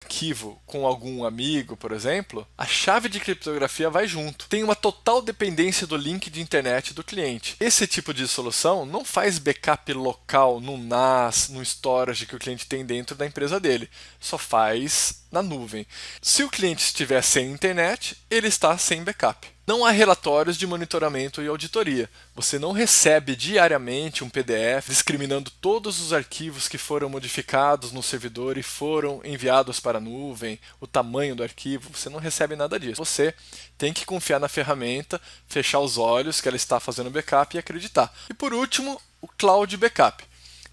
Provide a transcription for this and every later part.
arquivo com algum amigo, por exemplo, a chave de criptografia vai junto. Tem uma total dependência do link de internet do cliente. Esse tipo de solução não faz backup local no NAS, no storage que o cliente tem dentro da empresa dele. Só faz na nuvem. Se o cliente estiver sem internet, ele está sem backup. Não há relatórios de monitoramento e auditoria. Você não recebe diariamente um PDF discriminando todos os arquivos que foram modificados no servidor e foram enviados para a nuvem, o tamanho do arquivo. Você não recebe nada disso. Você tem que confiar na ferramenta, fechar os olhos que ela está fazendo backup e acreditar. E por último, o Cloud Backup.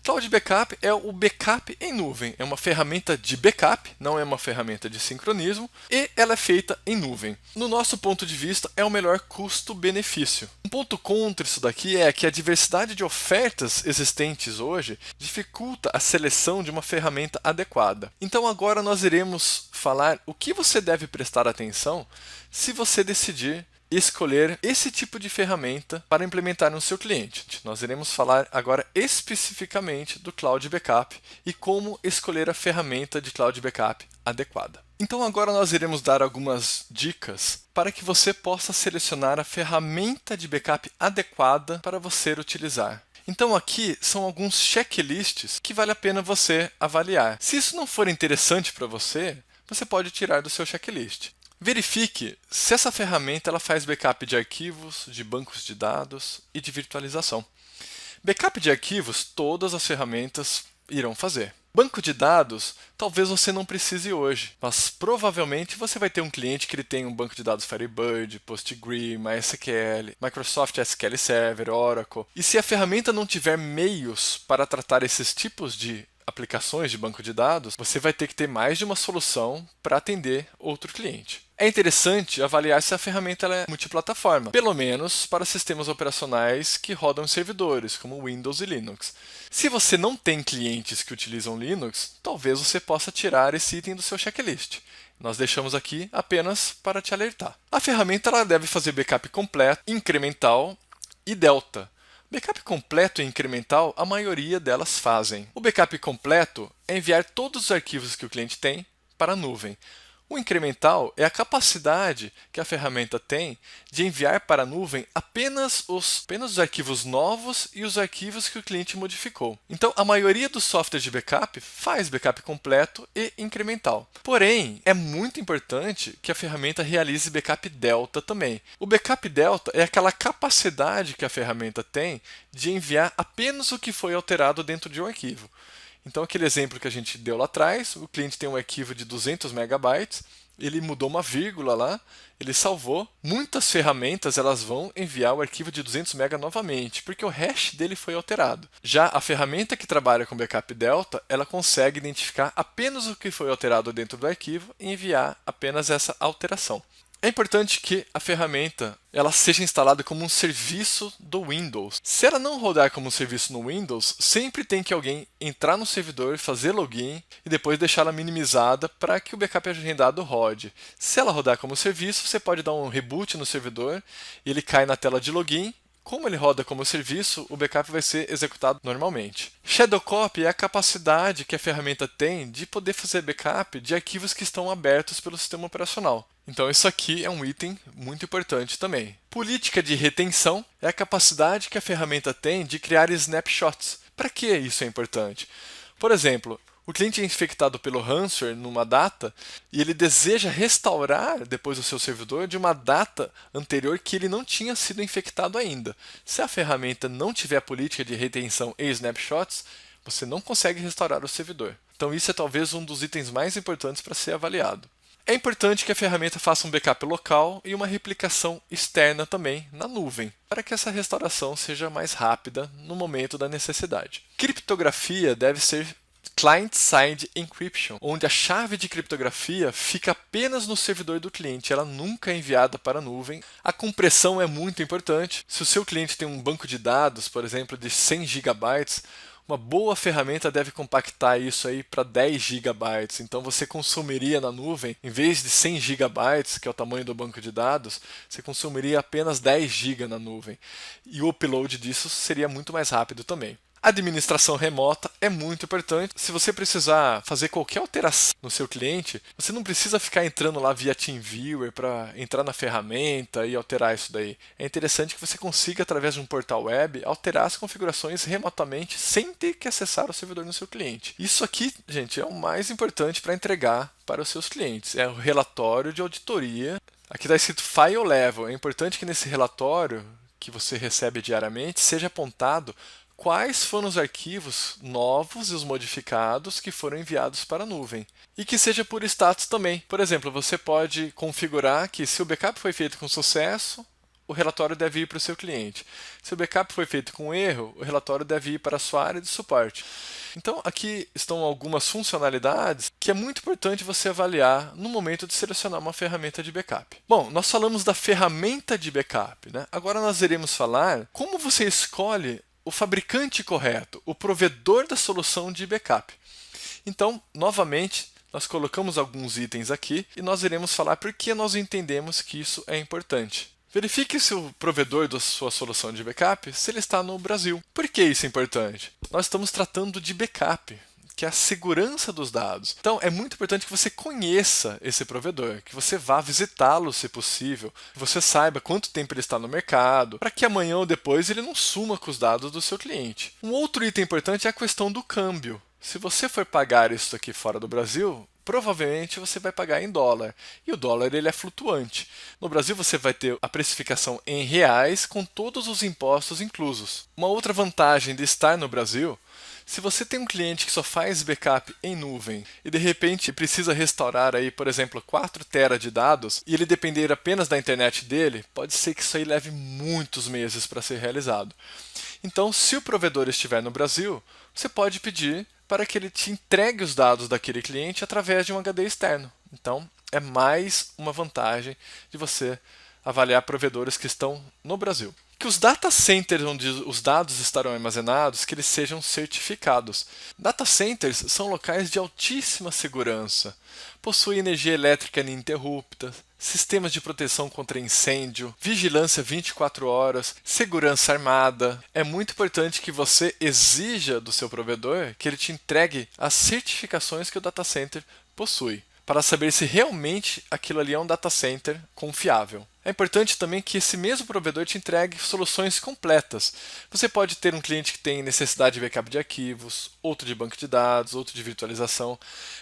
Cloud Backup é o backup em nuvem. É uma ferramenta de backup, não é uma ferramenta de sincronismo, e ela é feita em nuvem. No nosso ponto de vista, é o melhor custo-benefício. Um ponto contra isso daqui é que a diversidade de ofertas existentes hoje dificulta a seleção de uma ferramenta adequada. Então agora nós iremos falar o que você deve prestar atenção se você decidir escolher esse tipo de ferramenta para implementar no seu cliente. Nós iremos falar agora especificamente do Cloud Backup e como escolher a ferramenta de Cloud Backup adequada. Então agora nós iremos dar algumas dicas para que você possa selecionar a ferramenta de backup adequada para você utilizar. Então aqui são alguns checklists que vale a pena você avaliar. Se isso não for interessante para você, você pode tirar do seu checklist. Verifique se essa ferramenta ela faz backup de arquivos, de bancos de dados e de virtualização. Backup de arquivos, todas as ferramentas irão fazer. Banco de dados, talvez você não precise hoje, mas provavelmente você vai ter um cliente que ele tem um banco de dados Firebird, PostgreSQL, MySQL, Microsoft SQL Server, Oracle. E se a ferramenta não tiver meios para tratar esses tipos de aplicações de banco de dados, você vai ter que ter mais de uma solução para atender outro cliente. É interessante avaliar se a ferramenta é multiplataforma, pelo menos para sistemas operacionais que rodam em servidores, como Windows e Linux. Se você não tem clientes que utilizam Linux, talvez você possa tirar esse item do seu checklist. Nós deixamos aqui apenas para te alertar. A ferramenta ela deve fazer backup completo, incremental e delta. Backup completo e incremental, a maioria delas fazem. O backup completo é enviar todos os arquivos que o cliente tem para a nuvem. O incremental é a capacidade que a ferramenta tem de enviar para a nuvem apenas os arquivos novos e os arquivos que o cliente modificou. Então, a maioria dos softwares de backup faz backup completo e incremental. Porém, é muito importante que a ferramenta realize backup delta também. O backup delta é aquela capacidade que a ferramenta tem de enviar apenas o que foi alterado dentro de um arquivo. Então, aquele exemplo que a gente deu lá atrás, o cliente tem um arquivo de 200 megabytes, ele mudou uma vírgula lá, ele salvou. Muitas ferramentas elas vão enviar o arquivo de 200 MB novamente, porque o hash dele foi alterado. Já a ferramenta que trabalha com backup delta, ela consegue identificar apenas o que foi alterado dentro do arquivo e enviar apenas essa alteração. É importante que a ferramenta ela seja instalada como um serviço do Windows. Se ela não rodar como um serviço no Windows, sempre tem que alguém entrar no servidor, fazer login e depois deixá-la minimizada para que o backup agendado rode. Se ela rodar como serviço, você pode dar um reboot no servidor e ele cai na tela de login. Como ele roda como serviço, o backup vai ser executado normalmente. Shadow Copy é a capacidade que a ferramenta tem de poder fazer backup de arquivos que estão abertos pelo sistema operacional. Então isso aqui é um item muito importante também. Política de retenção é a capacidade que a ferramenta tem de criar snapshots. Para que isso é importante? Por exemplo, o cliente é infectado pelo ransomware numa data e ele deseja restaurar depois o seu servidor de uma data anterior que ele não tinha sido infectado ainda. Se a ferramenta não tiver a política de retenção e snapshots, você não consegue restaurar o servidor. Então isso é talvez um dos itens mais importantes para ser avaliado. É importante que a ferramenta faça um backup local e uma replicação externa também na nuvem, para que essa restauração seja mais rápida no momento da necessidade. Criptografia deve ser Client-Side Encryption, onde a chave de criptografia fica apenas no servidor do cliente, ela nunca é enviada para a nuvem. A compressão é muito importante. Se o seu cliente tem um banco de dados, por exemplo, de 100 gigabytes, uma boa ferramenta deve compactar isso aí para 10 gigabytes. Então você consumiria na nuvem, em vez de 100 gigabytes, que é o tamanho do banco de dados, você consumiria apenas 10 GB na nuvem. E o upload disso seria muito mais rápido também. Administração remota é muito importante. Se você precisar fazer qualquer alteração no seu cliente, você não precisa ficar entrando lá via TeamViewer para entrar na ferramenta e alterar isso daí. É interessante que você consiga, através de um portal web, alterar as configurações remotamente sem ter que acessar o servidor no seu cliente. Isso aqui, gente, é o mais importante para entregar para os seus clientes. É o relatório de auditoria. Aqui está escrito File Level. É importante que nesse relatório que você recebe diariamente seja apontado quais foram os arquivos novos e os modificados que foram enviados para a nuvem. E que seja por status também. Por exemplo, você pode configurar que se o backup foi feito com sucesso, o relatório deve ir para o seu cliente. Se o backup foi feito com erro, o relatório deve ir para a sua área de suporte. Então, aqui estão algumas funcionalidades que é muito importante você avaliar no momento de selecionar uma ferramenta de backup. Bom, nós falamos da ferramenta de backup, né? Agora nós iremos falar como você escolhe o fabricante correto, o provedor da solução de backup. Então, novamente, nós colocamos alguns itens aqui e nós iremos falar por que nós entendemos que isso é importante. Verifique se o provedor da sua solução de backup se ele está no Brasil. Por que isso é importante? Nós estamos tratando de backup, que é a segurança dos dados. Então, é muito importante que você conheça esse provedor, que você vá visitá-lo, se possível, que você saiba quanto tempo ele está no mercado, para que amanhã ou depois ele não suma com os dados do seu cliente. Um outro item importante é a questão do câmbio. Se você for pagar isso aqui fora do Brasil, provavelmente você vai pagar em dólar. E o dólar ele é flutuante. No Brasil você vai ter a precificação em reais com todos os impostos inclusos. Uma outra vantagem de estar no Brasil, se você tem um cliente que só faz backup em nuvem e de repente precisa restaurar aí, por exemplo, 4 TB de dados e ele depender apenas da internet dele, pode ser que isso aí leve muitos meses para ser realizado. Então, se o provedor estiver no Brasil, você pode pedir para que ele te entregue os dados daquele cliente através de um HD externo. Então, é mais uma vantagem de você avaliar provedores que estão no Brasil. Que os data centers onde os dados estarão armazenados, que eles sejam certificados. Data centers são locais de altíssima segurança, possuem energia elétrica ininterrupta, sistemas de proteção contra incêndio, vigilância 24 horas, segurança armada. É muito importante que você exija do seu provedor que ele te entregue as certificações que o data center possui, para saber se realmente aquilo ali é um data center confiável. É importante também que esse mesmo provedor te entregue soluções completas. Você pode ter um cliente que tem necessidade de backup de arquivos, outro de banco de dados, outro de virtualização,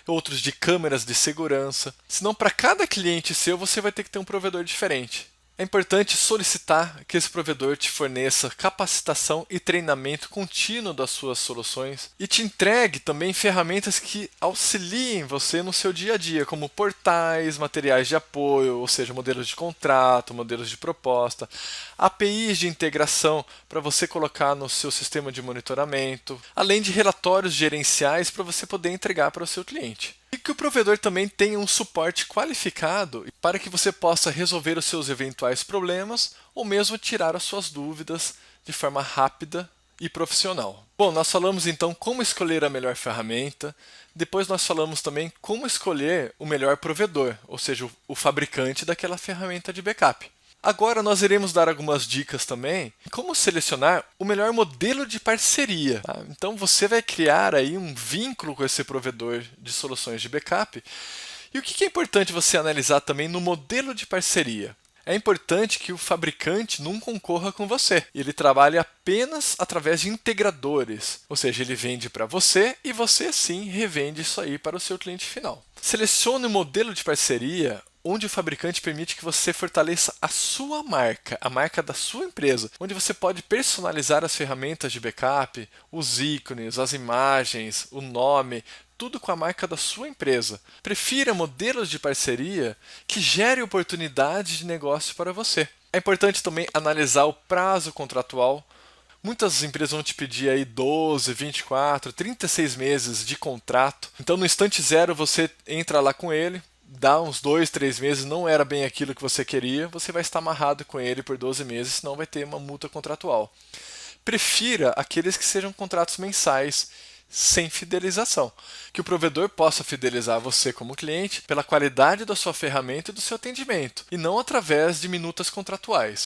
outros de câmeras de segurança. Senão, para cada cliente seu, você vai ter que ter um provedor diferente. É importante solicitar que esse provedor te forneça capacitação e treinamento contínuo das suas soluções e te entregue também ferramentas que auxiliem você no seu dia a dia, como portais, materiais de apoio, ou seja, modelos de contrato, modelos de proposta, APIs de integração para você colocar no seu sistema de monitoramento, além de relatórios gerenciais para você poder entregar para o seu cliente. E que o provedor também tenha um suporte qualificado para que você possa resolver os seus eventuais problemas ou mesmo tirar as suas dúvidas de forma rápida e profissional. Bom, nós falamos então como escolher a melhor ferramenta, depois nós falamos também como escolher o melhor provedor, ou seja, o fabricante daquela ferramenta de backup. Agora nós iremos dar algumas dicas também de como selecionar o melhor modelo de parceria. Tá? Então você vai criar aí um vínculo com esse provedor de soluções de backup. E o que é importante você analisar também no modelo de parceria? É importante que o fabricante não concorra com você. Ele trabalhe apenas através de integradores, ou seja, ele vende para você e você sim revende isso aí para o seu cliente final. Selecione o modelo de parceria onde o fabricante permite que você fortaleça a sua marca, a marca da sua empresa, onde você pode personalizar as ferramentas de backup, os ícones, as imagens, o nome, tudo com a marca da sua empresa. Prefira modelos de parceria que gerem oportunidades de negócio para você. É importante também analisar o prazo contratual. Muitas empresas vão te pedir aí 12, 24, 36 meses de contrato. Então, no instante zero, você entra lá com ele, dá uns 2, 3 meses, não era bem aquilo que você queria, você vai estar amarrado com ele por 12 meses, senão vai ter uma multa contratual. Prefira aqueles que sejam contratos mensais, sem fidelização. Que o provedor possa fidelizar você como cliente pela qualidade da sua ferramenta e do seu atendimento, e não através de minutas contratuais.